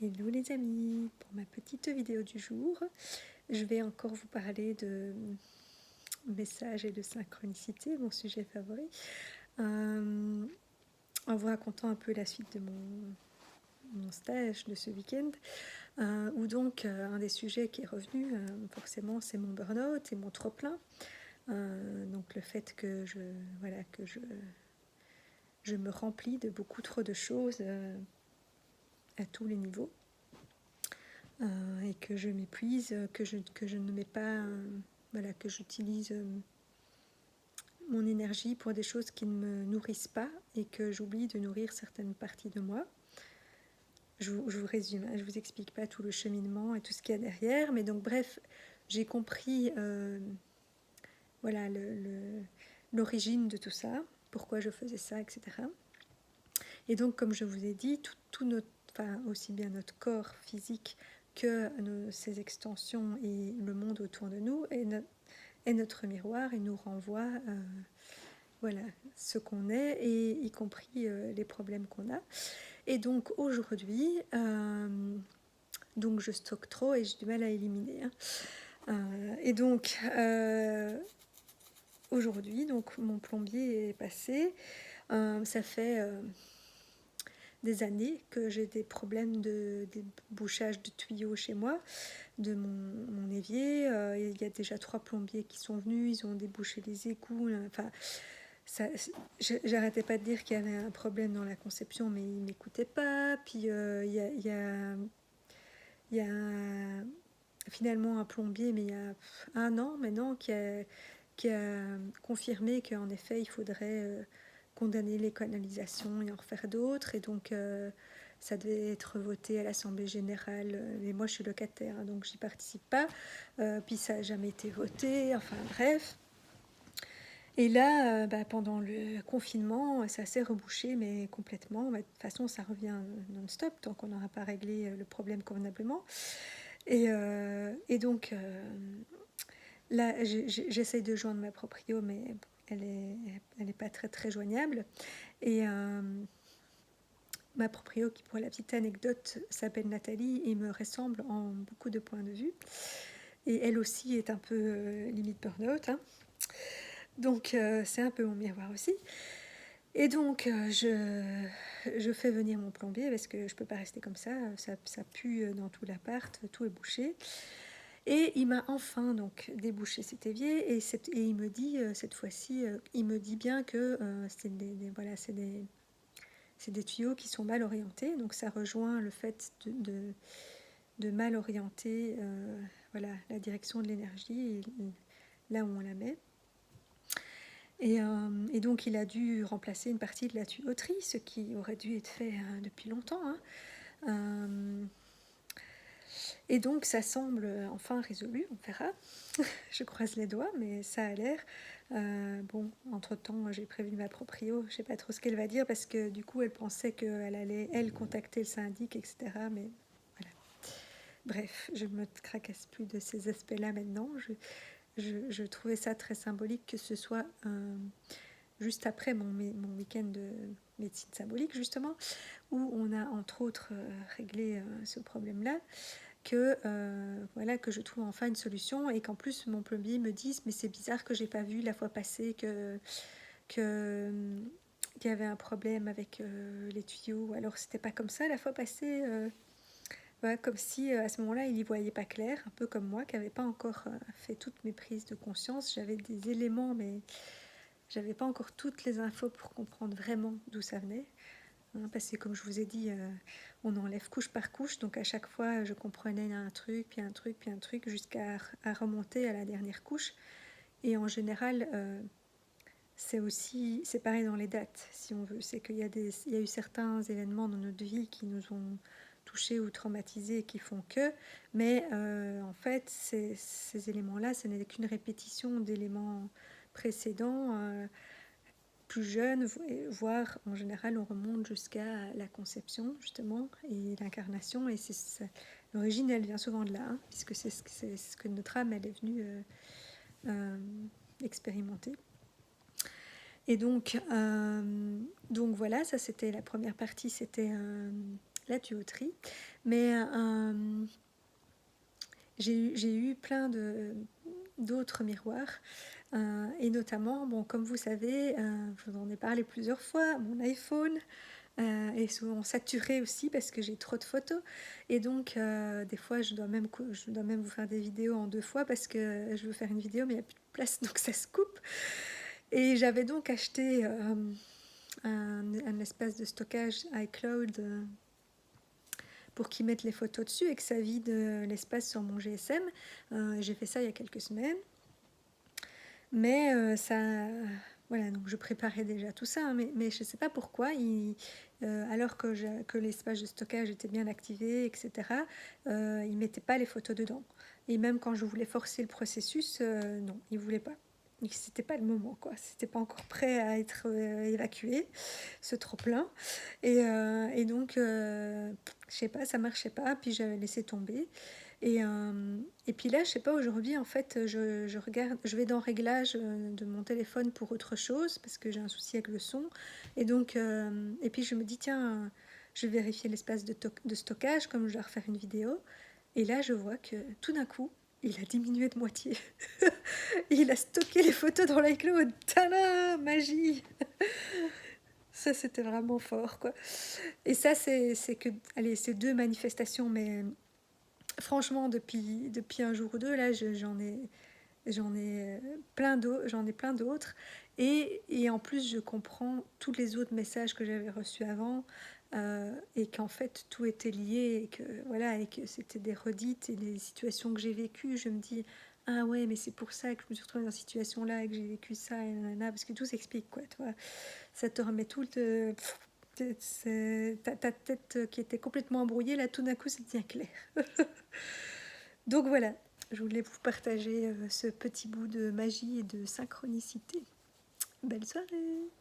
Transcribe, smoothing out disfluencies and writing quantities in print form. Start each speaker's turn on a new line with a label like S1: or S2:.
S1: Hello les amis, pour ma petite vidéo du jour, je vais encore vous parler de messages et de synchronicité, mon sujet favori, en vous racontant un peu la suite de mon stage de ce week-end, où donc un des sujets qui est revenu, forcément, c'est mon burn-out et mon trop-plein, donc le fait que je me remplis de beaucoup trop de choses à tous les niveaux. Et que je m'épuise, que je ne mets pas, que j'utilise mon énergie pour des choses qui ne me nourrissent pas et que j'oublie de nourrir certaines parties de moi. Je vous résume, je ne vous explique pas tout le cheminement et tout ce qu'il y a derrière, mais donc bref, j'ai compris l'origine de tout ça, pourquoi je faisais ça, etc. Et donc, comme je vous ai dit, aussi bien notre corps physique que ces extensions et le monde autour de nous est notre miroir et nous renvoie ce qu'on est, et y compris les problèmes qu'on a. Et donc aujourd'hui, je stocke trop et j'ai du mal à éliminer. Et donc aujourd'hui, mon plombier est passé. Ça fait des années que j'ai des problèmes de débouchage de tuyaux chez moi, de mon évier. Il y a déjà 3 plombiers qui sont venus, ils ont débouché les égouts. Enfin, j'arrêtais pas de dire qu'il y avait un problème dans la conception, mais ils m'écoutaient pas. Puis il y a finalement un plombier, mais il y a un an maintenant, qui a confirmé qu'en effet, il faudrait condamner les canalisations et en refaire d'autres. Et donc, ça devait être voté à l'Assemblée générale. Mais moi, je suis locataire, hein, donc j'y participe pas. Puis ça n'a jamais été voté. Enfin, bref. Et là, pendant le confinement, ça s'est rebouché, mais complètement. De toute façon, ça revient non-stop tant qu'on n'aura pas réglé le problème convenablement. Et donc, là, j'essaye de joindre ma proprio, mais elle est pas très très joignable. Et ma proprio, qui pour la petite anecdote s'appelle Nathalie et me ressemble en beaucoup de points de vue. Et elle aussi est un peu limite burn-out. Hein. Donc c'est un peu mon miroir aussi. Et donc je fais venir mon plombier parce que je peux pas rester comme ça pue dans tout l'appart, tout est bouché. Et il m'a enfin donc débouché cet évier et il me dit cette fois-ci, il me dit bien que c'est des tuyaux qui sont mal orientés. Donc ça rejoint le fait de mal orienter la direction de l'énergie là où on la met. Et donc il a dû remplacer une partie de la tuyauterie, ce qui aurait dû être fait depuis longtemps. Hein. Et donc ça semble enfin résolu, on verra. Je croise les doigts, mais ça a l'air. Entre-temps, j'ai prévenu ma proprio, je ne sais pas trop ce qu'elle va dire, parce que du coup, elle pensait qu'elle allait, elle, contacter le syndic, etc. Mais voilà. Bref, je ne me tracasse plus de ces aspects-là maintenant. Je trouvais ça très symbolique que ce soit juste après mon week-end de médecine symbolique, justement, où on a entre autres réglé ce problème-là, que je trouve enfin une solution, et qu'en plus mon plombier me dise mais c'est bizarre que j'ai pas vu la fois passée qu'il y avait un problème avec les tuyaux, alors c'était pas comme ça la fois passée. Comme si à ce moment-là il y voyait pas clair, un peu comme moi qui n'avais pas encore fait toutes mes prises de conscience. J'avais des éléments, mais j'avais pas encore toutes les infos pour comprendre vraiment d'où ça venait. Parce que comme je vous ai dit, on enlève couche par couche, donc à chaque fois je comprenais un truc, puis un truc, puis un truc, jusqu'à remonter à la dernière couche. Et en général, c'est pareil dans les dates, si on veut. C'est qu'il y a eu certains événements dans notre vie qui nous ont touchés ou traumatisés et qui font que, mais en fait, ces éléments-là, ce n'est qu'une répétition d'éléments précédents. Plus jeune, voire en général on remonte jusqu'à la conception justement et l'incarnation, et l'origine elle vient souvent de là, hein, puisque c'est ce que notre âme elle est venue expérimenter. Et donc voilà, ça c'était la première partie, c'était la tuyauterie. Mais j'ai eu plein d'autres miroirs. Et notamment, bon, comme vous savez, je vous en ai parlé plusieurs fois, mon iPhone est souvent saturé aussi parce que j'ai trop de photos. Et donc, des fois, je dois même vous faire des vidéos en 2 fois parce que je veux faire une vidéo, mais il n'y a plus de place, donc ça se coupe. Et j'avais donc acheté un espace de stockage iCloud pour qu'ils mettent les photos dessus et que ça vide l'espace sur mon GSM. J'ai fait ça il y a quelques semaines. Mais ça, voilà, donc je préparais déjà tout ça, hein, mais je ne sais pas pourquoi, alors que l'espace de stockage était bien activé, etc., il ne mettait pas les photos dedans. Et même quand je voulais forcer le processus, non, il ne voulait pas. C'était pas le moment, quoi. C'était pas encore prêt à être évacué, ce trop-plein. Et donc, je sais pas, ça marchait pas, puis j'avais laissé tomber. Et puis là, je sais pas, aujourd'hui, en fait, je regarde, je vais dans réglage de mon téléphone pour autre chose, parce que j'ai un souci avec le son. Et donc, et puis je me dis, tiens, je vais vérifier l'espace de stockage, comme je dois refaire une vidéo. Et là, je vois que tout d'un coup, il a diminué de moitié. Il a stocké les photos dans l'iCloud. Tada, magie! Ça, c'était vraiment fort, quoi. Et ça, c'est que, allez, c'est 2 manifestations, mais franchement, depuis un jour ou deux, là, j'en ai plein d'autres. Et en plus, je comprends tous les autres messages que j'avais reçus avant, et qu'en fait, tout était lié, et que, voilà, et que c'était des redites et des situations que j'ai vécues. Je me dis, ah ouais, mais c'est pour ça que je me suis retrouvée dans cette situation-là et que j'ai vécu ça, et nanana, parce que tout s'explique, quoi, toi. Ça te remet tout le... ta tête qui était complètement embrouillée, là, tout d'un coup, ça devient clair. Donc voilà, je voulais vous partager ce petit bout de magie et de synchronicité. Belle soirée!